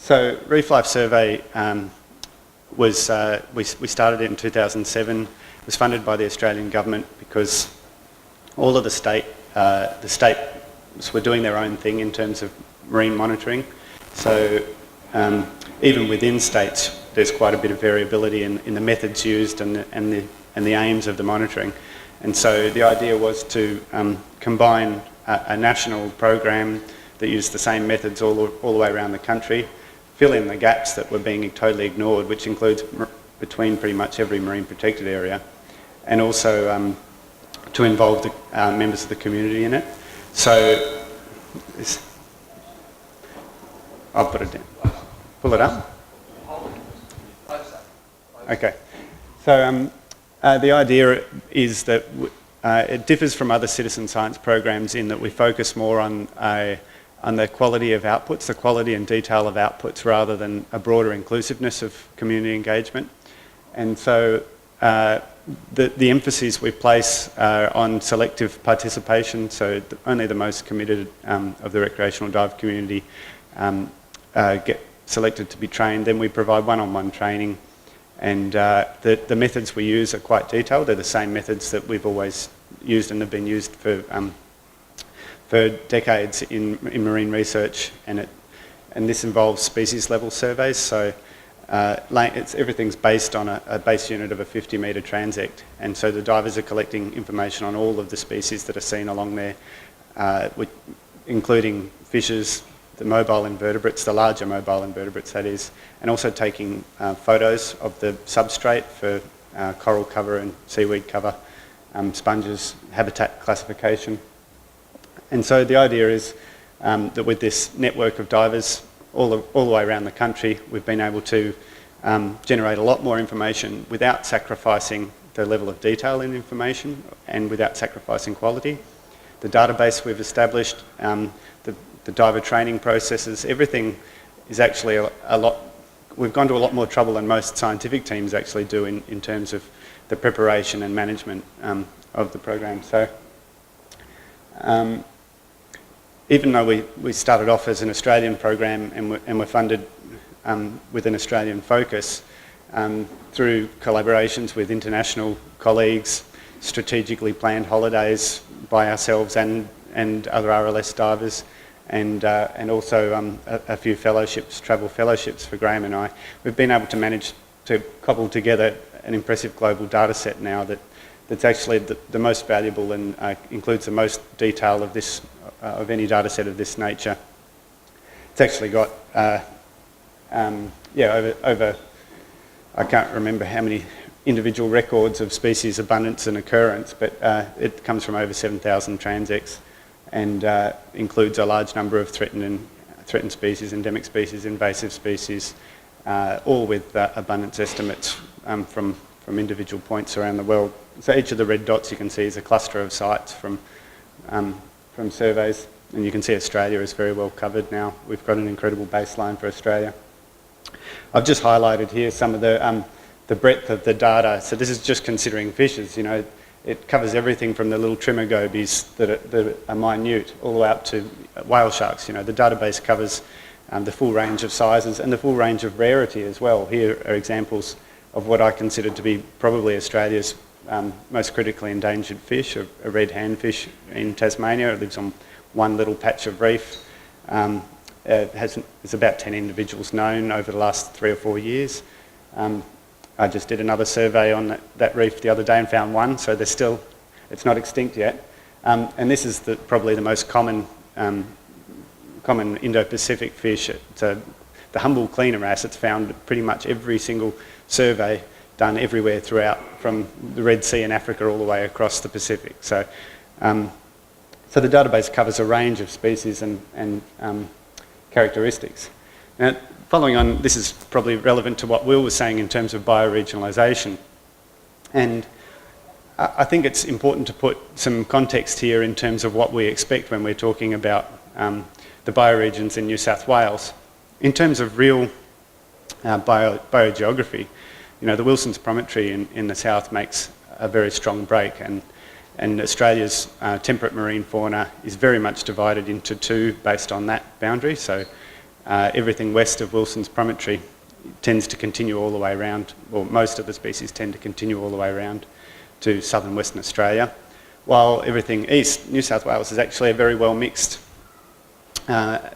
So Reef Life Survey we started it in 2007. It was funded by the Australian government because all of the states were doing their own thing in terms of marine monitoring. So even within states, there's quite a bit of variability in the methods used and the aims of the monitoring. And so the idea was to combine a national program that used the same methods all the way around the country, fill in the gaps that were being totally ignored, which includes between pretty much every marine protected area, and also to involve the members of the community in it. So I'll put it down. Pull it up. Okay. So the idea is that it differs from other citizen science programs in that we focus more on the quality of outputs, the quality and detail of outputs, rather than a broader inclusiveness of community engagement. And so the emphasis we place on selective participation, so only the most committed of the recreational dive community get selected to be trained. Then we provide one-on-one training, and the methods we use are quite detailed. They're the same methods that we've always used and have been used for decades in marine research, and this involves species level surveys. So everything's based on a base unit of a 50-metre transect, and so the divers are collecting information on all of the species that are seen along there, including fishes, the mobile invertebrates, the larger mobile invertebrates that is, and also taking photos of the substrate for coral cover and seaweed cover, sponges, habitat classification. And so the idea is that with this network of divers all the way around the country, we've been able to generate a lot more information without sacrificing the level of detail in information and without sacrificing quality. The database we've established, the diver training processes, everything is actually a lot. We've gone to a lot more trouble than most scientific teams actually do in terms of the preparation and management of the program. So even though we started off as an Australian program and we're funded with an Australian focus, through collaborations with international colleagues, strategically planned holidays by ourselves and other RLS divers, and also a few fellowships, travel fellowships for Graham and I, we've been able to manage to cobble together an impressive global data set now that's actually the most valuable and includes the most detail of any data set of this nature. It's actually got over I can't remember how many individual records of species abundance and occurrence, but it comes from over 7,000 transects and includes a large number of threatened species, endemic species, invasive species, all with abundance estimates from individual points around the world. So each of the red dots you can see is a cluster of sites from surveys, and you can see Australia is very well covered now. We've got an incredible baseline for Australia. I've just highlighted here some of the breadth of the data. So this is just considering fishes. You know, it covers everything from the little trimmer gobies that are minute all the way up to whale sharks. You know, the database covers the full range of sizes and the full range of rarity as well. Here are examples of what I consider to be probably Australia's most critically endangered fish, a red handfish in Tasmania. It lives on one little patch of reef. There's about 10 individuals known over the last 3 or 4 years. I just did another survey on that reef the other day and found one, so it's not extinct yet. And this is probably the most common Indo-Pacific fish. It's the humble cleaner wrasse. It's found pretty much every single survey done everywhere throughout, from the Red Sea in Africa all the way across the Pacific. So, so the database covers a range of species and characteristics. Now, following on, this is probably relevant to what Will was saying in terms of bioregionalisation. And I think it's important to put some context here in terms of what we expect when we're talking about the bioregions in New South Wales. In terms of real biogeography, you know, the Wilson's Promontory in the south makes a very strong break, and Australia's temperate marine fauna is very much divided into two based on that boundary. So everything west of Wilson's Promontory tends to continue all the way around, or most of the species tend to continue all the way around to southern Western Australia, while everything east, New South Wales, is actually a very well mixed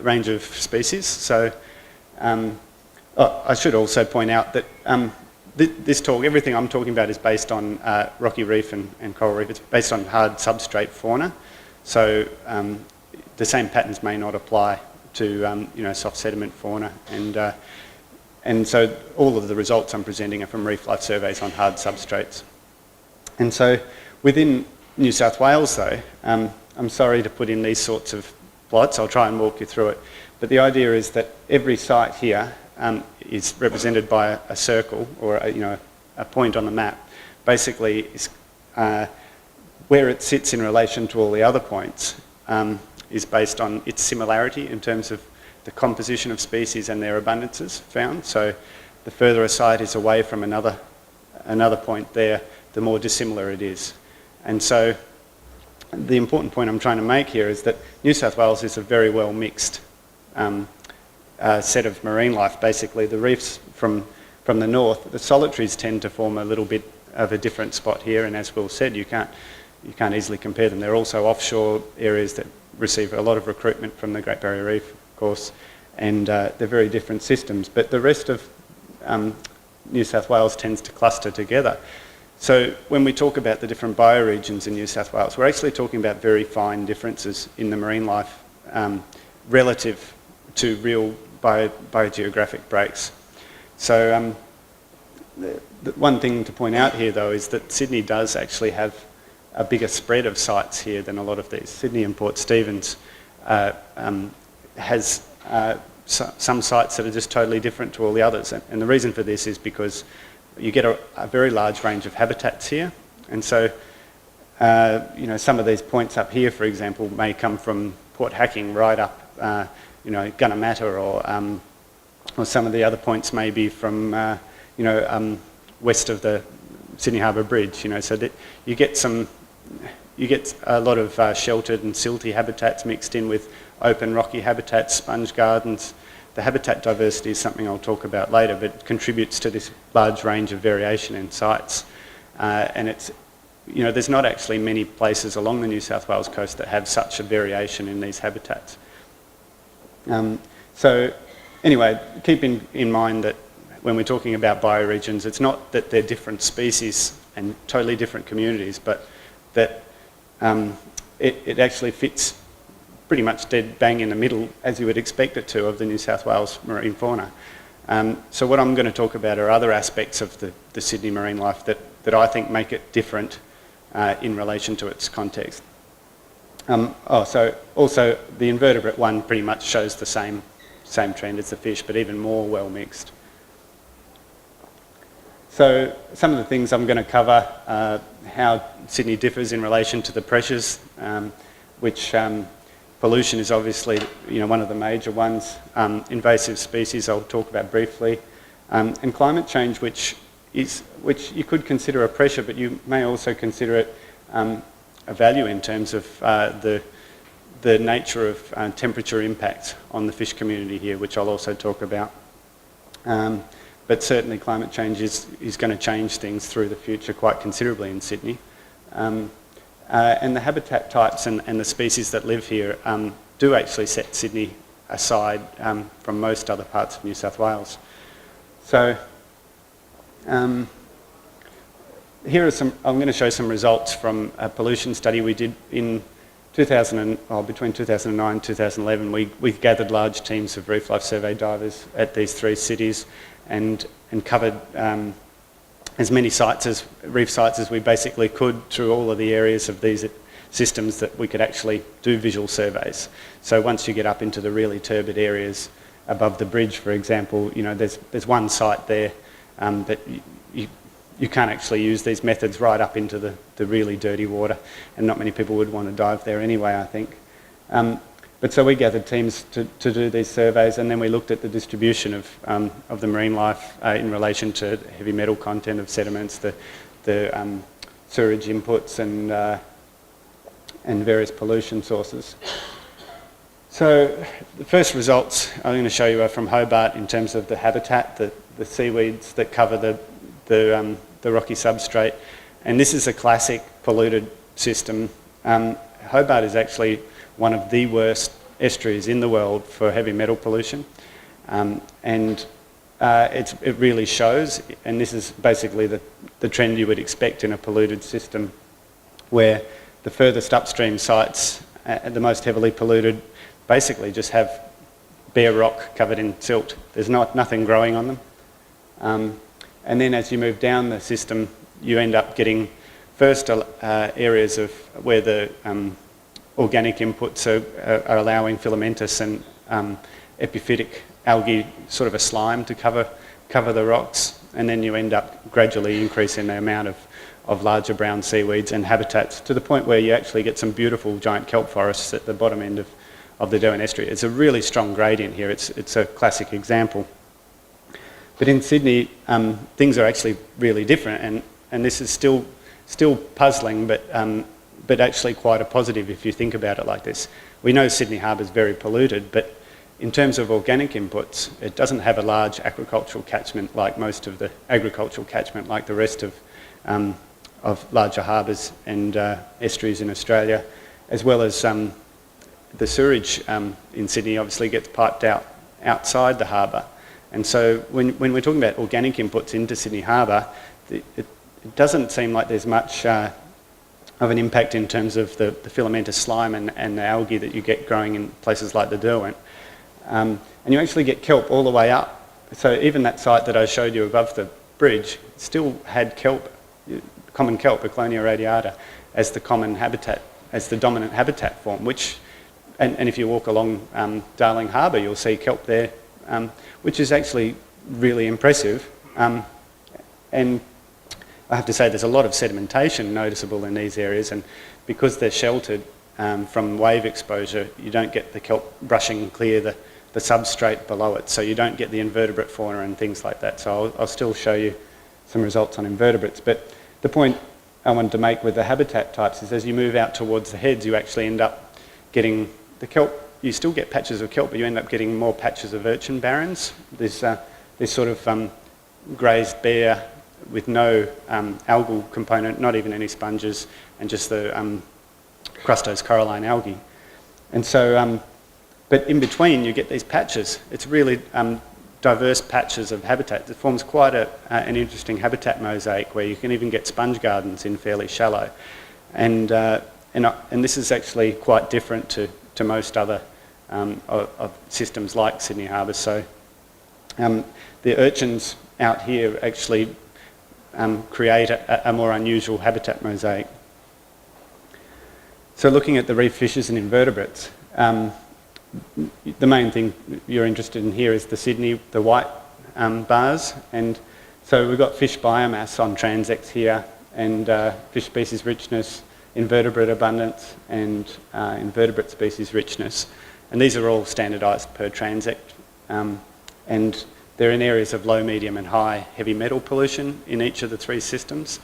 range of species. So I should also point out that this talk, everything I'm talking about is based on rocky reef and coral reef. It's based on hard substrate fauna. So the same patterns may not apply to soft sediment fauna. And so all of the results I'm presenting are from reef life surveys on hard substrates. And so within New South Wales though, I'm sorry to put in these sorts of plots, I'll try and walk you through it. But the idea is that every site here is represented by a circle or a point on the map. Basically, is, where it sits in relation to all the other points is based on its similarity in terms of the composition of species and their abundances found. So the further a site is away from another point there, the more dissimilar it is. And so the important point I'm trying to make here is that New South Wales is a very well mixed set of marine life. Basically, the reefs from the north, the solitaries tend to form a little bit of a different spot here, and as Will said, you can't easily compare them. They're also offshore areas that receive a lot of recruitment from the Great Barrier Reef, of course, and they're very different systems. But the rest of New South Wales tends to cluster together. So when we talk about the different bioregions in New South Wales, we're actually talking about very fine differences in the marine life relative to real biogeographic breaks. So the one thing to point out here though is that Sydney does actually have a bigger spread of sites here than a lot of these. Sydney and Port Stephens has some sites that are just totally different to all the others. And the reason for this is because you get a very large range of habitats here. And so, some of these points up here, for example, may come from Port Hacking right up, Gunnamatta, or some of the other points may be from, west of the Sydney Harbour Bridge. So that you get a lot of sheltered and silty habitats mixed in with open rocky habitats, sponge gardens. The habitat diversity is something I'll talk about later, but it contributes to this large range of variation in sites. And it's, there's not actually many places along the New South Wales coast that have such a variation in these habitats. So anyway, keep in mind that when we're talking about bioregions, it's not that they're different species and totally different communities, but that it actually fits pretty much dead bang in the middle, as you would expect it to, of the New South Wales marine fauna. So what I'm going to talk about are other aspects of the Sydney marine life that I think make it different in relation to its context. So also the invertebrate one pretty much shows the same trend as the fish, but even more well mixed. So some of the things I'm going to cover, how Sydney differs in relation to the pressures, which pollution is obviously one of the major ones. Invasive species I'll talk about briefly, and climate change, which you could consider a pressure, but you may also consider it a value in terms of the nature of temperature impact on the fish community here, which I'll also talk about. But certainly climate change is going to change things through the future quite considerably in Sydney. And the habitat types and the species that live here do actually set Sydney aside from most other parts of New South Wales. So here are I'm going to show some results from a pollution study we did in between 2009 and 2011. We gathered large teams of reef life survey divers at these three cities and covered as many reef sites as we basically could through all of the areas of these systems that we could actually do visual surveys. So once you get up into the really turbid areas above the bridge, for example, there's one site there that you can't actually use these methods right up into the really dirty water, and not many people would want to dive there anyway, I think. But so we gathered teams to do these surveys, and then we looked at the distribution of the marine life in relation to heavy metal content of sediments, the sewerage inputs and various pollution sources. So the first results I'm going to show you are from Hobart in terms of the habitat, the seaweeds that cover the rocky substrate. And this is a classic polluted system. Hobart is actually one of the worst estuaries in the world for heavy metal pollution. It really shows, and this is basically the trend you would expect in a polluted system, where the furthest upstream sites, the most heavily polluted, basically just have bare rock covered in silt. There's nothing growing on them. And then as you move down the system, you end up getting first areas of where the organic inputs are allowing filamentous and epiphytic algae, sort of a slime, to cover the rocks, and then you end up gradually increasing the amount of larger brown seaweeds and habitats to the point where you actually get some beautiful giant kelp forests at the bottom end of the Derwent Estuary. It's a really strong gradient here. It's a classic example. But in Sydney, things are actually really different, and this is still puzzling, but actually quite a positive if you think about it like this. We know Sydney Harbour is very polluted, but in terms of organic inputs, it doesn't have a large agricultural catchment like most of the agricultural catchment, like the rest of larger harbours and estuaries in Australia, as well as the sewerage in Sydney obviously gets piped out outside the harbour. And so when we're talking about organic inputs into Sydney Harbour, it doesn't seem like there's much of an impact in terms of the filamentous slime and the algae that you get growing in places like the Derwent. And you actually get kelp all the way up. So even that site that I showed you above the bridge still had kelp, common kelp, Eclonia radiata, as the common habitat, as the dominant habitat form, which, and if you walk along Darling Harbour, you'll see kelp there, which is actually really impressive. And I have to say there's a lot of sedimentation noticeable in these areas, and because they're sheltered from wave exposure, you don't get the kelp brushing clear the substrate below it, so you don't get the invertebrate fauna and things like that. So I'll still show you some results on invertebrates. But the point I wanted to make with the habitat types is as you move out towards the heads, you actually end up getting the kelp. You still get patches of kelp, but you end up getting more patches of urchin barrens. This sort of grazed bare with no algal component, not even any sponges, and just the crustose coralline algae. And so, but in between you get these patches. It's really diverse patches of habitat. It forms quite an interesting habitat mosaic where you can even get sponge gardens in fairly shallow. And this is actually quite different to most other of systems like Sydney Harbour. So the urchins out here actually create a more unusual habitat mosaic. So looking at the reef fishes and invertebrates, the main thing you're interested in here is the Sydney, the white bars. And so we've got fish biomass on transects here, and fish species richness, invertebrate abundance, and invertebrate species richness. And these are all standardised per transect. And they're in areas of low, medium and high heavy metal pollution in each of the three systems.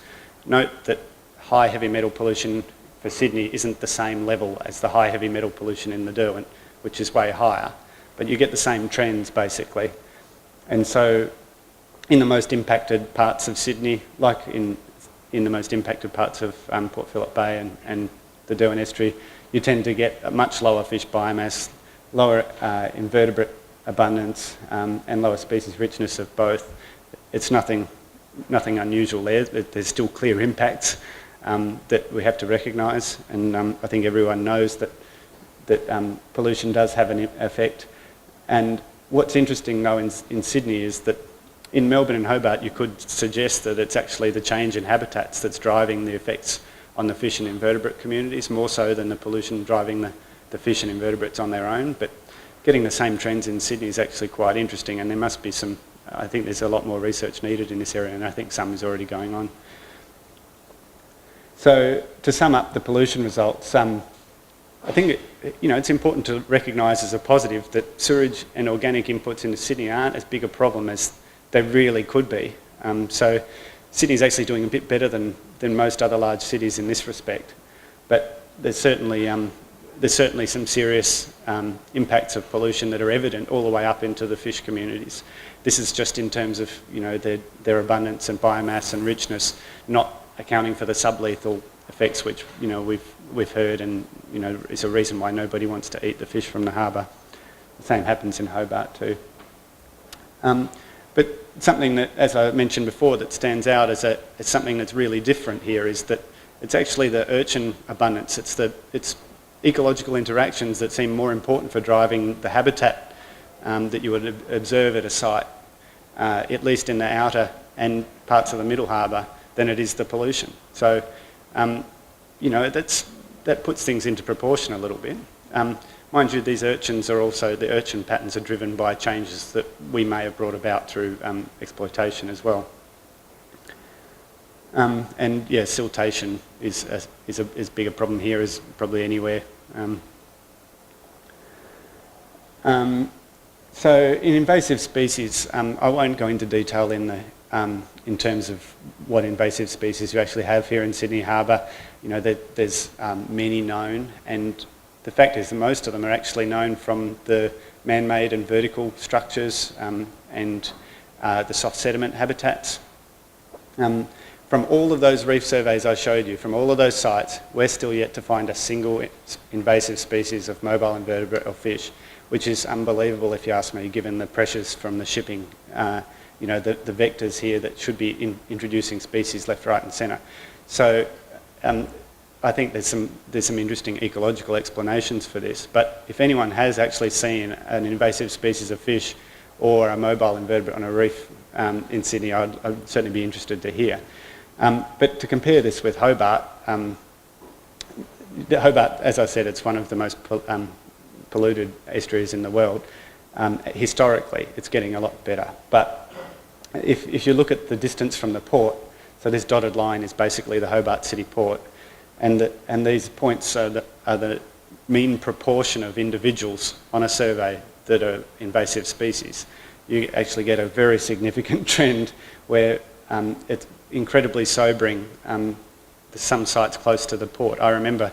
Note that high heavy metal pollution for Sydney isn't the same level as the high heavy metal pollution in the Derwent, which is way higher, but you get the same trends basically. And so in the most impacted parts of Sydney, like in the most impacted parts of Port Phillip Bay and the Derwent Estuary, you tend to get a much lower fish biomass, lower invertebrate abundance, and lower species richness of both. It's nothing unusual there. There's still clear impacts that we have to recognise, and I think everyone knows that pollution does have an effect. And what's interesting though in Sydney is that in Melbourne and Hobart you could suggest that it's actually the change in habitats that's driving the effects on the fish and invertebrate communities, more so than the pollution driving the fish and invertebrates on their own. But getting the same trends in Sydney is actually quite interesting, and there must be some, I think there's a lot more research needed in this area, and I think some is already going on. So to sum up the pollution results, I think it's important to recognise as a positive that sewage and organic inputs into Sydney aren't as big a problem as they really could be. So Sydney's actually doing a bit better than most other large cities in this respect, but there's certainly there's certainly some serious impacts of pollution that are evident all the way up into the fish communities. This is just in terms of their abundance and biomass and richness, not accounting for the sublethal effects which we've heard, and is a reason why nobody wants to eat the fish from the harbour. The same happens in Hobart too. But something that, as I mentioned before, that stands out as something that's really different here is that it's actually the urchin abundance. It's ecological interactions that seem more important for driving the habitat that you would observe at a site, at least in the outer and parts of the middle harbour, than it is the pollution. So, that puts things into proportion a little bit. Mind you, these urchins are also, the urchin patterns are driven by changes that we may have brought about through exploitation as well. And yeah, siltation is as big a problem here as probably anywhere. So in invasive species, I won't go into detail in terms of what invasive species you actually have here in Sydney Harbour. There's many known, and the fact is that most of them are actually known from the man-made and vertical structures and the soft sediment habitats. From all of those reef surveys I showed you, from all of those sites, we're still yet to find a single invasive species of mobile invertebrate or fish, which is unbelievable if you ask me, given the pressures from the shipping, the vectors here that should be introducing species left, right and centre. So I think there's some interesting ecological explanations for this, but if anyone has actually seen an invasive species of fish or a mobile invertebrate on a reef in Sydney, I'd certainly be interested to hear. But to compare this with Hobart, Hobart, as I said, it's one of the most polluted estuaries in the world. Historically, it's getting a lot better. But if you look at the distance from the port, so this dotted line is basically the Hobart City Port, and these points are the mean proportion of individuals on a survey that are invasive species. You actually get a very significant trend where it's incredibly sobering, some sites close to the port. I remember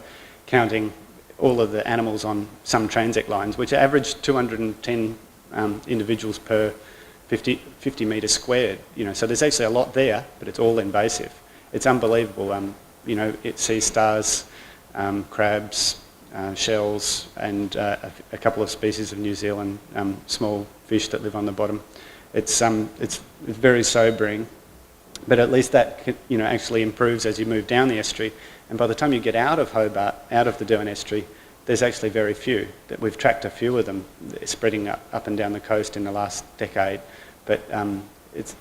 counting all of the animals on some transit lines, which average 210 individuals per 50 metres squared. So there's actually a lot there, but it's all invasive. It's unbelievable. It's sea stars, crabs, shells, and a couple of species of New Zealand small fish that live on the bottom. It's very sobering. But at least that actually improves as you move down the estuary, and by the time you get out of Hobart, out of the Derwent estuary, there's actually very few. That we've tracked a few of them spreading up and down the coast in the last decade, but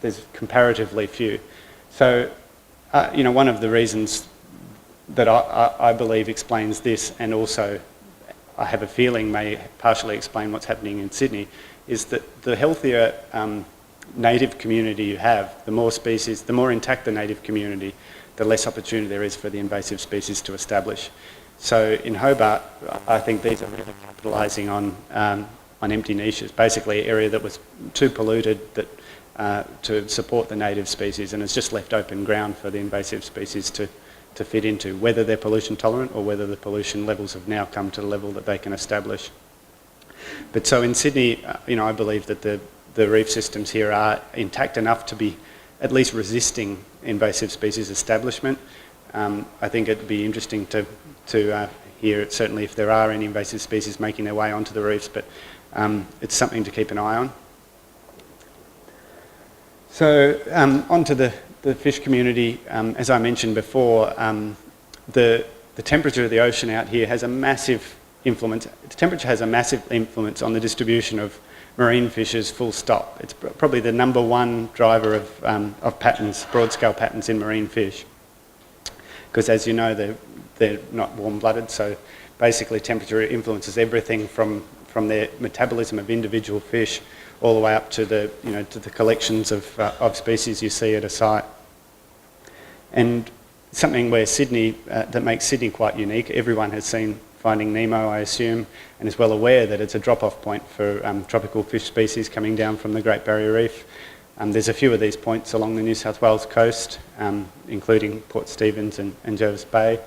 there's comparatively few. So one of the reasons that I believe explains this, and also I have a feeling may partially explain what's happening in Sydney, is that the healthier native community you have, the more species, the more intact the native community, the less opportunity there is for the invasive species to establish. So in Hobart, I think these are really capitalising on empty niches, basically an area that was too polluted to support the native species, and it's just left open ground for the invasive species to fit into, whether they're pollution tolerant or whether the pollution levels have now come to the level that they can establish. But so in Sydney, I believe that the reef systems here are intact enough to be at least resisting invasive species establishment. I think it'd be interesting to hear, certainly if there are any invasive species making their way onto the reefs, but it's something to keep an eye on. So onto the fish community, as I mentioned before, the temperature of the ocean out here has a massive influence. The temperature has a massive influence on the distribution of marine fishes, full stop. It's probably the number one driver of patterns, broad-scale patterns in marine fish. Because as you know, they're not warm-blooded, so basically temperature influences everything from their metabolism of individual fish all the way up to the collections of species you see at a site. And something where Sydney, that makes Sydney quite unique, everyone has seen Finding Nemo, I assume, and is well aware that it's a drop-off point for tropical fish species coming down from the Great Barrier Reef. There's a few of these points along the New South Wales coast, including Port Stephens and Jervis Bay.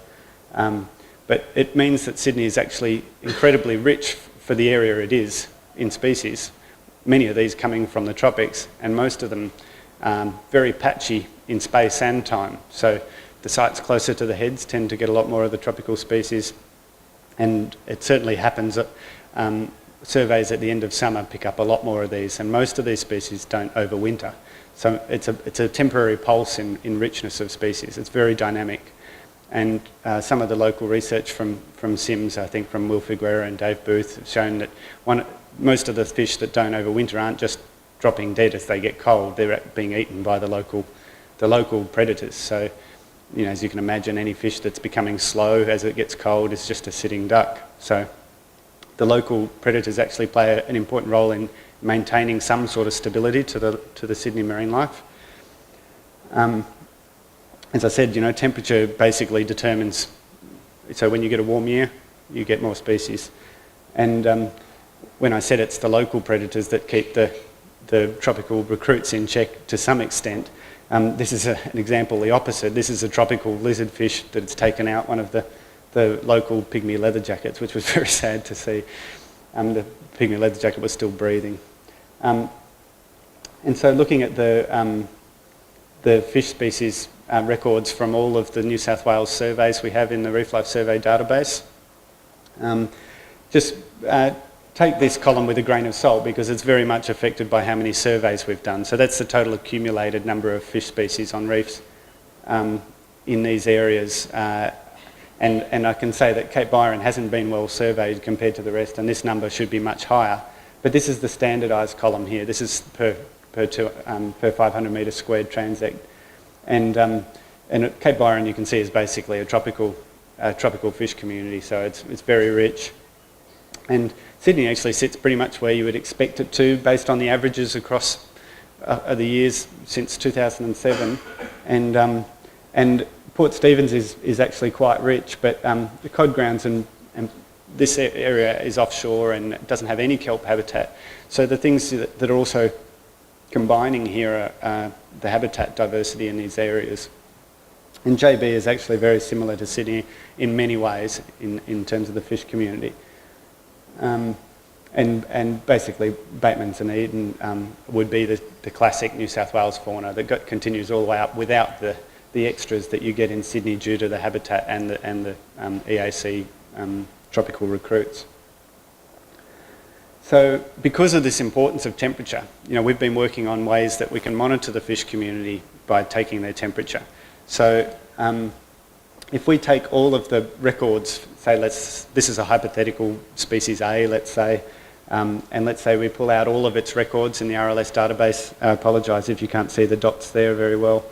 But But it means that Sydney is actually incredibly rich for the area it is in species, many of these coming from the tropics, and most of them very patchy in space and time. So the sites closer to the heads tend to get a lot more of the tropical species, and it certainly happens that surveys at the end of summer pick up a lot more of these, and most of these species don't overwinter. So it's a temporary pulse in richness of species. It's very dynamic. And some of the local research from SIMS, I think from Will Figuera and Dave Booth, have shown that most of the fish that don't overwinter aren't just dropping dead as they get cold, they're being eaten by the local predators. So, you know, as you can imagine, any fish that's becoming slow as it gets cold is just a sitting duck. So the local predators actually play an important role in maintaining some sort of stability to the Sydney marine life. As I said, you know, temperature basically determines, so when you get a warm year, you get more species. And when I said it's the local predators that keep the tropical recruits in check to some extent, this is an example the opposite. This is a tropical lizardfish that's taken out one of the local pygmy leatherjackets, which was very sad to see. The pygmy leatherjacket was still breathing. And so looking at the fish species records from all of the New South Wales surveys we have in the Reef Life Survey database. Just take this column with a grain of salt because it's very much affected by how many surveys we've done. So that's the total accumulated number of fish species on reefs in these areas. And I can say that Cape Byron hasn't been well surveyed compared to the rest, and this number should be much higher. But this is the standardised column here. This is per 500 metre squared transect. And at Cape Byron, you can see, is basically a tropical fish community, so it's very rich. And Sydney actually sits pretty much where you would expect it to, based on the averages across the years since 2007. And Port Stephens is actually quite rich, but the cod grounds and this area is offshore and doesn't have any kelp habitat. So the things that are also combining here are the habitat diversity in these areas. And JB is actually very similar to Sydney in many ways in terms of the fish community. And basically Bateman's and Eden would be the classic New South Wales fauna that continues all the way up without the extras that you get in Sydney due to the habitat and the EAC tropical recruits. So because of this importance of temperature, you know, we've been working on ways that we can monitor the fish community by taking their temperature. So if we take all of the records, say this is a hypothetical species A, let's say, and let's say we pull out all of its records in the RLS database. I apologise if you can't see the dots there very well.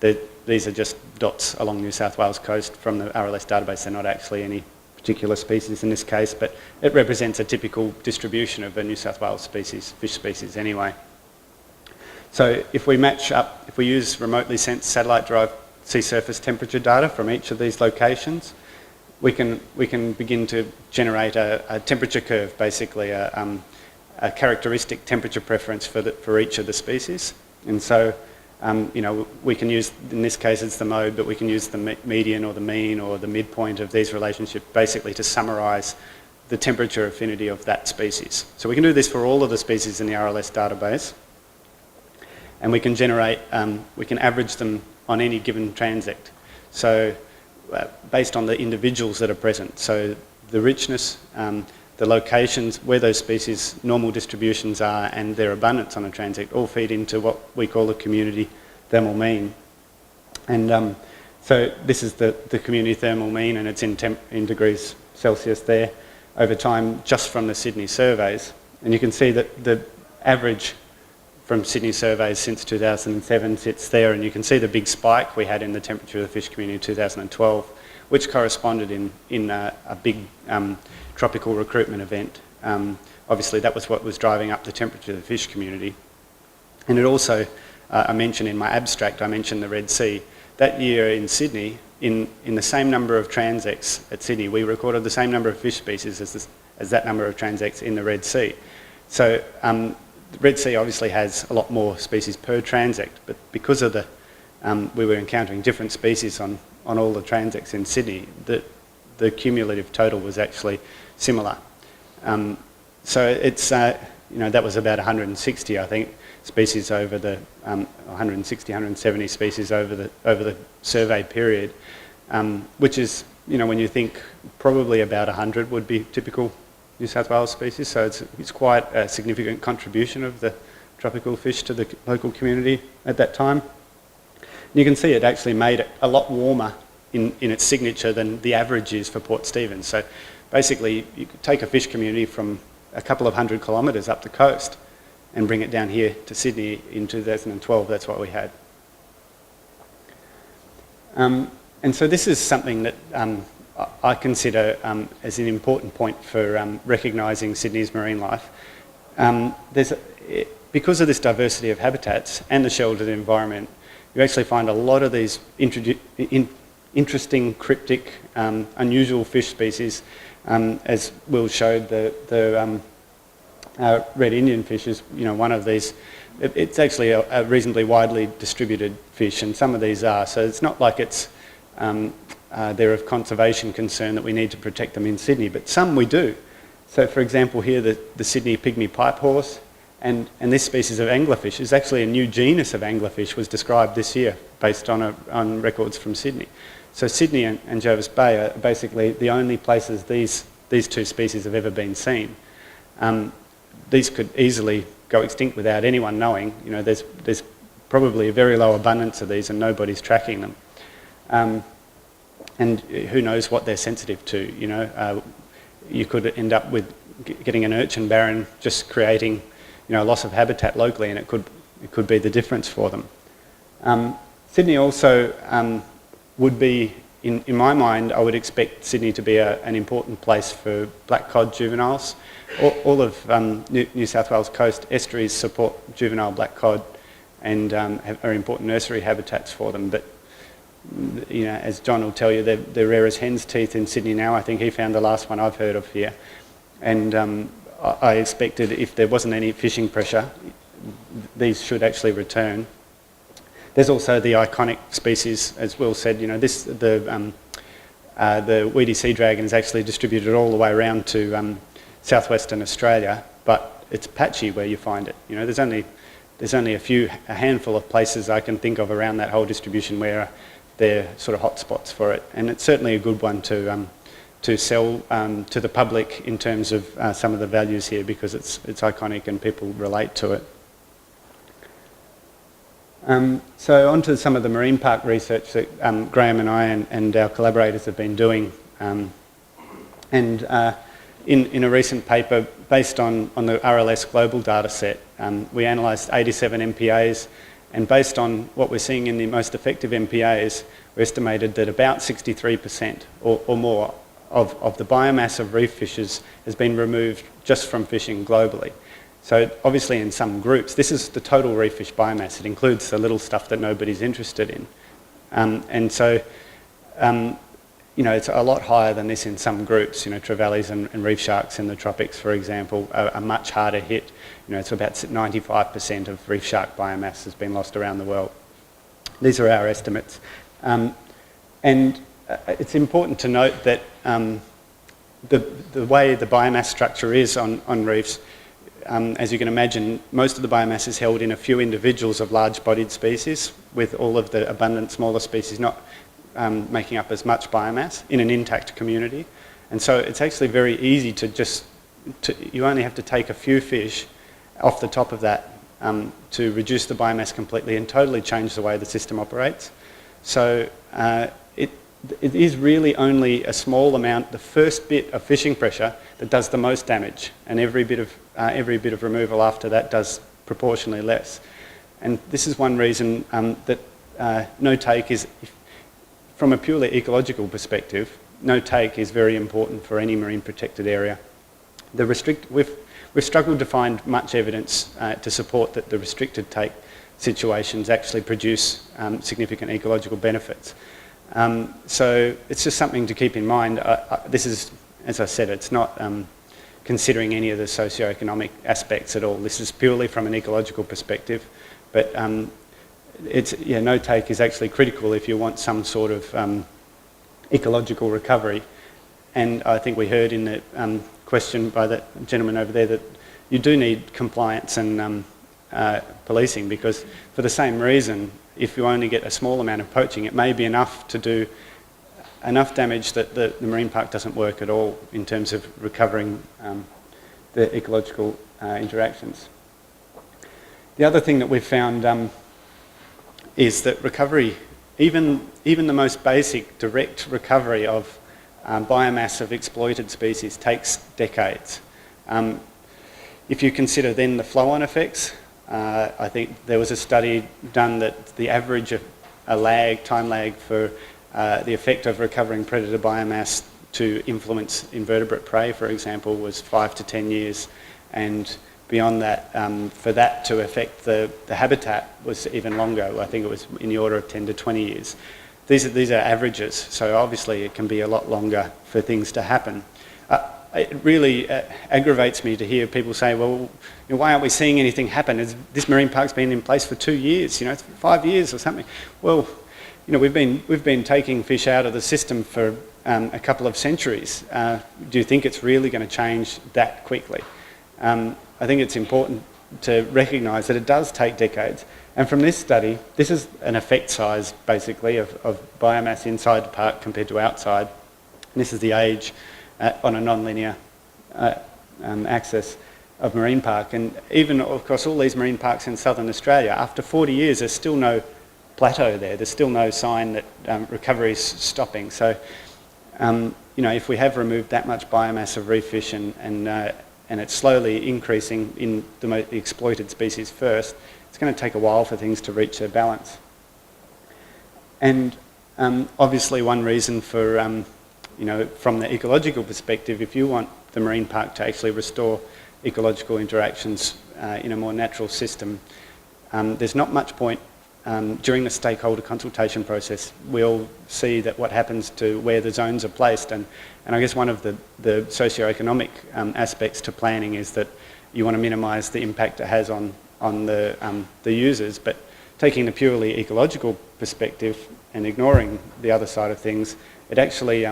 These are just dots along New South Wales coast from the RLS database. They're not actually any particular species in this case, but it represents a typical distribution of a New South Wales fish species anyway. So if we match up, if we use remotely sensed satellite-derived sea surface temperature data from each of these locations, we can begin to generate a temperature curve, basically a characteristic temperature preference for each of the species. And so you know, we can use, in this case it's the mode, but we can use the median or the mean or the midpoint of these relationships basically to summarise the temperature affinity of that species. So we can do this for all of the species in the RLS database, and we can generate, we can average them on any given transect. So based on the individuals that are present, so the richness, the locations where those species' normal distributions are and their abundance on a transect all feed into what we call the community thermal mean. And so this is the community thermal mean, and it's in degrees Celsius there over time just from the Sydney surveys. And you can see that the average from Sydney surveys since 2007 sits there, and you can see the big spike we had in the temperature of the fish community in 2012, which corresponded in a big tropical recruitment event. Obviously that was what was driving up the temperature of the fish community. And it also, I mentioned in my abstract, I mentioned the Red Sea. That year in Sydney, in the same number of transects at Sydney, we recorded the same number of fish species as that number of transects in the Red Sea. So the Red Sea obviously has a lot more species per transect, but because of we were encountering different species on all the transects in Sydney, the cumulative total was actually similar. So it's, that was about 160, I think, species over the 160, 170 species over the survey period, which is, when you think probably about 100 would be typical New South Wales species. So it's quite a significant contribution of the tropical fish to the local community at that time. And you can see it actually made it a lot warmer in its signature than the average is for Port Stephens. So basically, you could take a fish community from a couple of 100 kilometres up the coast and bring it down here to Sydney in 2012. That's what we had. And so this is something that I consider as an important point for recognising Sydney's marine life. Because of this diversity of habitats and the sheltered environment, you actually find a lot of these interesting, cryptic, unusual fish species. As Will showed, the red Indian fish is one of these. It's actually a reasonably widely distributed fish, and some of these are. So it's not like it's they're of conservation concern that we need to protect them in Sydney, but some we do. So for example here, the Sydney pygmy pipe horse and this species of anglerfish is actually a new genus of anglerfish was described this year based on records from Sydney. So Sydney and Jervis Bay are basically the only places these two species have ever been seen. These could easily go extinct without anyone knowing. There's probably a very low abundance of these and nobody's tracking them. And who knows what they're sensitive to, you could end up with getting an urchin barren just creating, a loss of habitat locally, and it could be the difference for them. Sydney also would be, in my mind, I would expect Sydney to be an important place for black cod juveniles. All of New South Wales coast estuaries support juvenile black cod and are important nursery habitats for them. But as John will tell you, they're rare as hen's teeth in Sydney now. I think he found the last one I've heard of here. And I expected if there wasn't any fishing pressure, these should actually return. There's also the iconic species, as Will said, the weedy sea dragon is actually distributed all the way around to southwestern Australia, but it's patchy where you find it. There's only a handful of places I can think of around that whole distribution where they're sort of hotspots for it, and it's certainly a good one to sell to the public in terms of some of the values here, because it's iconic and people relate to it. So on to some of the marine park research that Graham and I and our collaborators have been doing. In a recent paper based on the RLS global data set, we analysed 87 MPAs, and based on what we're seeing in the most effective MPAs, we estimated that about 63% or more of the biomass of reef fishes has been removed just from fishing globally. So obviously in some groups, this is the total reef fish biomass. It includes the little stuff that nobody's interested in. And so, it's a lot higher than this in some groups. Trevallies and reef sharks in the tropics, for example, are much harder hit. It's about 95% of reef shark biomass has been lost around the world. These are our estimates. And it's important to note that the way the biomass structure is on reefs, as you can imagine, most of the biomass is held in a few individuals of large-bodied species, with all of the abundant smaller species not making up as much biomass in an intact community. And so it's actually very easy you only have to take a few fish off the top of that to reduce the biomass completely and totally change the way the system operates. So it is really only a small amount, the first bit of fishing pressure, that does the most damage, and every bit of removal after that does proportionally less. And this is one reason that no take is, from a purely ecological perspective, no take is very important for any marine protected area. We've struggled to find much evidence to support that the restricted take situations actually produce significant ecological benefits. So it's just something to keep in mind. This is, as I said, it's not considering any of the socioeconomic aspects at all. This is purely from an ecological perspective, but no take is actually critical if you want some sort of ecological recovery. And I think we heard in the question by the gentleman over there that you do need compliance and policing, because for the same reason, if you only get a small amount of poaching, it may be enough to do enough damage that the marine park doesn't work at all in terms of recovering the ecological interactions. The other thing that we've found is that recovery, even the most basic direct recovery of biomass of exploited species takes decades. If you consider then the flow-on effects, I think there was a study done that the average of a time lag for the effect of recovering predator biomass to influence invertebrate prey, for example, was 5 to 10 years, and beyond that, for that to affect the habitat was even longer. I think it was in the order of 10 to 20 years. These are averages, so obviously it can be a lot longer for things to happen. It really aggravates me to hear people say, well, you know, why aren't we seeing anything happen? This marine park's been in place for 2 years, 5 years or something. Well, we've been taking fish out of the system for a couple of centuries. Do you think it's really going to change that quickly? I think it's important to recognise that it does take decades. And from this study, this is an effect size, basically, of biomass inside the park compared to outside. And this is the age on a non-linear axis of marine park. And even across all these marine parks in southern Australia, after 40 years, there's still no plateau there. There's still no sign that recovery is stopping. So, if we have removed that much biomass of reef fish and it's slowly increasing in the exploited species first, it's going to take a while for things to reach their balance. And obviously one reason for, from the ecological perspective, if you want the marine park to actually restore ecological interactions in a more natural system, there's not much point during the stakeholder consultation process. We'll see that what happens to where the zones are placed, and I guess one of the socio-economic aspects to planning is that you want to minimise the impact it has on the users, but taking the purely ecological perspective and ignoring the other side of things, it actually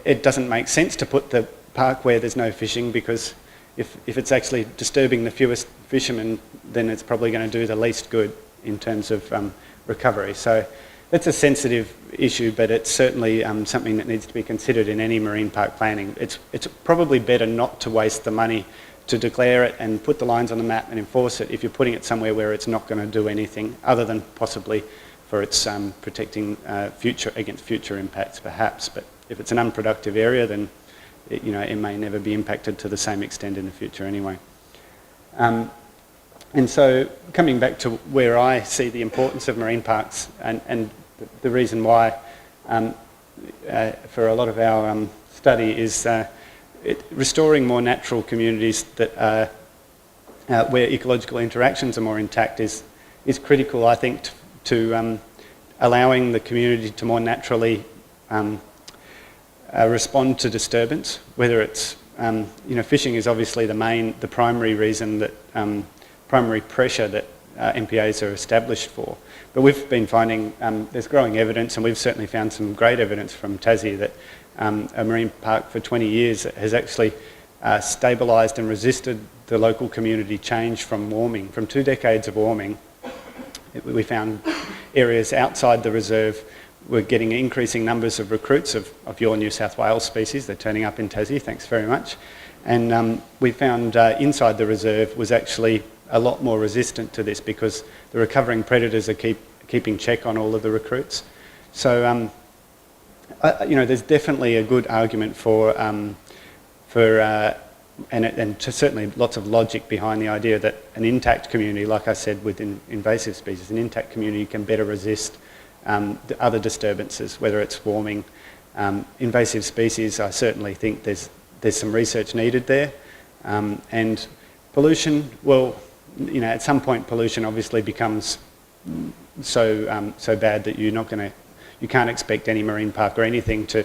it doesn't make sense to put the park where there's no fishing, because if it's actually disturbing the fewest fishermen, then it's probably going to do the least good in terms of recovery. So it's a sensitive issue, but it's certainly something that needs to be considered in any marine park planning. It's probably better not to waste the money to declare it and put the lines on the map and enforce it if you're putting it somewhere where it's not going to do anything other than possibly for its protecting against future impacts, perhaps. But if it's an unproductive area, then it may never be impacted to the same extent in the future anyway. And so coming back to where I see the importance of marine parks and the reason why for a lot of our study is restoring more natural communities that where ecological interactions are more intact is critical, I think, to allowing the community to more naturally respond to disturbance. Whether it's fishing is obviously the primary reason that primary pressure that MPAs are established for. But we've been finding there's growing evidence, and we've certainly found some great evidence from Tassie that a marine park for 20 years has actually stabilised and resisted the local community change from warming. From 2 decades of warming, we found areas outside the reserve were getting increasing numbers of recruits of your New South Wales species. They're turning up in Tassie, thanks very much. And we found inside the reserve was actually a lot more resistant to this because the recovering predators are keeping check on all of the recruits. So, there's definitely a good argument and certainly lots of logic behind the idea that an intact community, like I said, with invasive species, an intact community can better resist the other disturbances, whether it's warming. Invasive species, I certainly think there's some research needed there. And pollution, well, at some point pollution obviously becomes so bad that you can't expect any marine park or anything to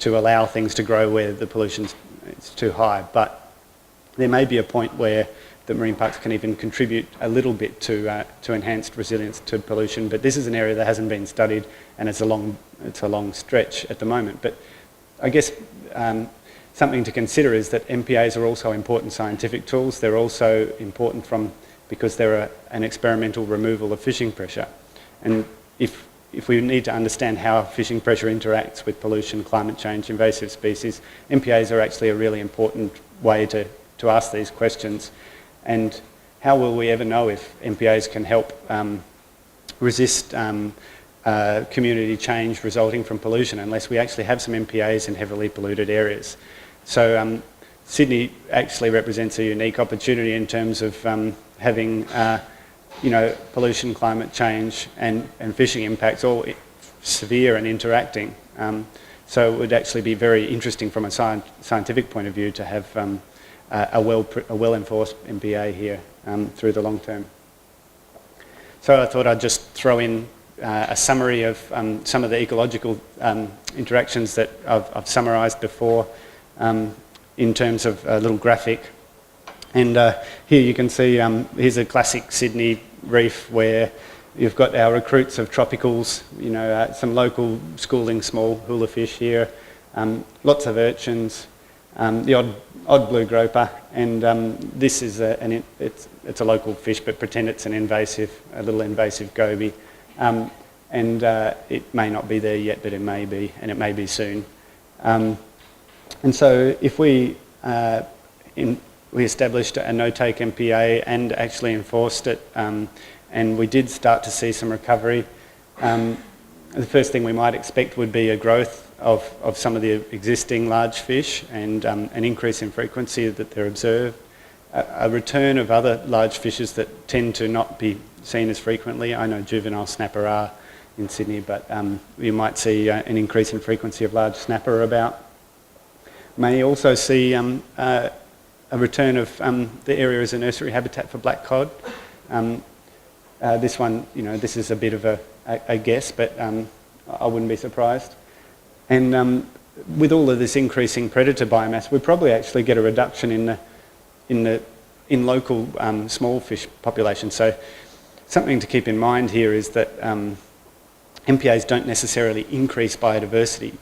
allow things to grow where the pollution's too high. But there may be a point where the marine parks can even contribute a little bit to enhanced resilience to pollution. But this is an area that hasn't been studied, and it's a long stretch at the moment. But I guess something to consider is that MPAs are also important scientific tools. They're also important because they're an experimental removal of fishing pressure. And if we need to understand how fishing pressure interacts with pollution, climate change, invasive species, MPAs are actually a really important way to ask these questions. And how will we ever know if MPAs can help resist community change resulting from pollution unless we actually have some MPAs in heavily polluted areas? So Sydney actually represents a unique opportunity in terms of having pollution, climate change and fishing impacts all severe and interacting. So it would actually be very interesting from a scientific point of view to have a well-enforced MPA here through the long term. So I thought I'd just throw in a summary of some of the ecological interactions that I've summarised before in terms of a little graphic. And here you can see, here's a classic Sydney reef where you've got our recruits of tropicals, some local schooling small hula fish here, lots of urchins, the odd blue groper, and this is it's a local fish, but pretend it's a little invasive goby. And it may not be there yet, but it may be, and it may be soon. And so if we established a no-take MPA and actually enforced it, and we did start to see some recovery, the first thing we might expect would be a growth of some of the existing large fish and an increase in frequency that they're observed, a return of other large fishes that tend to not be seen as frequently. I know juvenile snapper are in Sydney, but you might see an increase in frequency of large snapper about. May also see a return of the area as a nursery habitat for black cod. This one, this is a bit of a guess, but I wouldn't be surprised. And with all of this increasing predator biomass, we probably actually get a reduction in local small fish populations. So something to keep in mind here is that MPAs don't necessarily increase biodiversity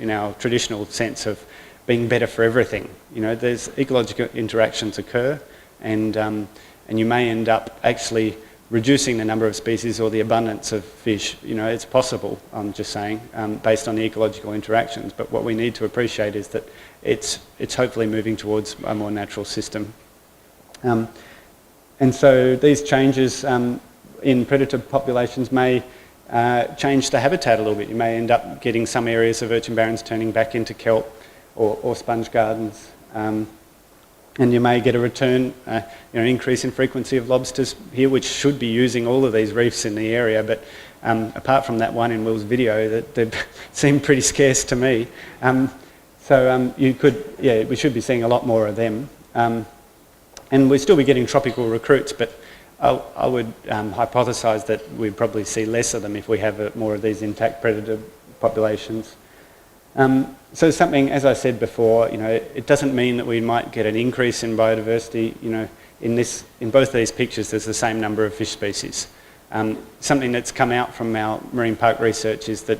in our traditional sense of being better for everything. There's ecological interactions occur, and you may end up actually reducing the number of species or the abundance of fish. It's possible, I'm just saying, based on the ecological interactions. But what we need to appreciate is that it's hopefully moving towards a more natural system. And so these changes in predator populations may change the habitat a little bit. You may end up getting some areas of urchin barrens turning back into kelp or sponge gardens. And you may get a return, an increase in frequency of lobsters here, which should be using all of these reefs in the area. But apart from that one in Will's video, they seem pretty scarce to me. So we should be seeing a lot more of them. And we'll still be getting tropical recruits, but I would hypothesise that we'd probably see less of them if we have more of these intact predator populations. So something, as I said before, it doesn't mean that we might get an increase in biodiversity. In both these pictures, there's the same number of fish species. Something that's come out from our marine park research is that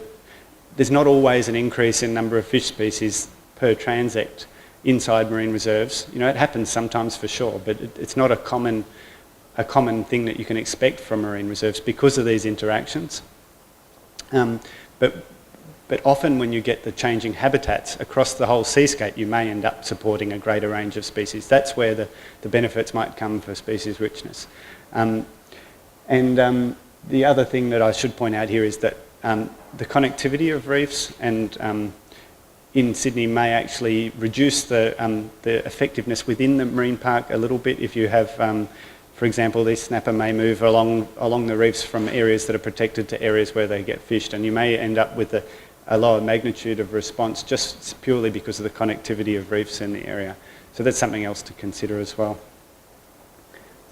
there's not always an increase in number of fish species per transect inside marine reserves. It happens sometimes for sure, but it's not a common thing that you can expect from marine reserves because of these interactions. But often when you get the changing habitats across the whole seascape, you may end up supporting a greater range of species. That's where the benefits might come for species richness. And the other thing that I should point out here is that the connectivity of reefs and in Sydney may actually reduce the effectiveness within the marine park a little bit. If you have, for example, these snapper may move along the reefs from areas that are protected to areas where they get fished, and you may end up with a lower magnitude of response just purely because of the connectivity of reefs in the area. So that's something else to consider as well.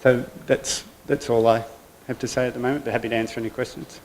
So that's all I have to say at the moment, but happy to answer any questions.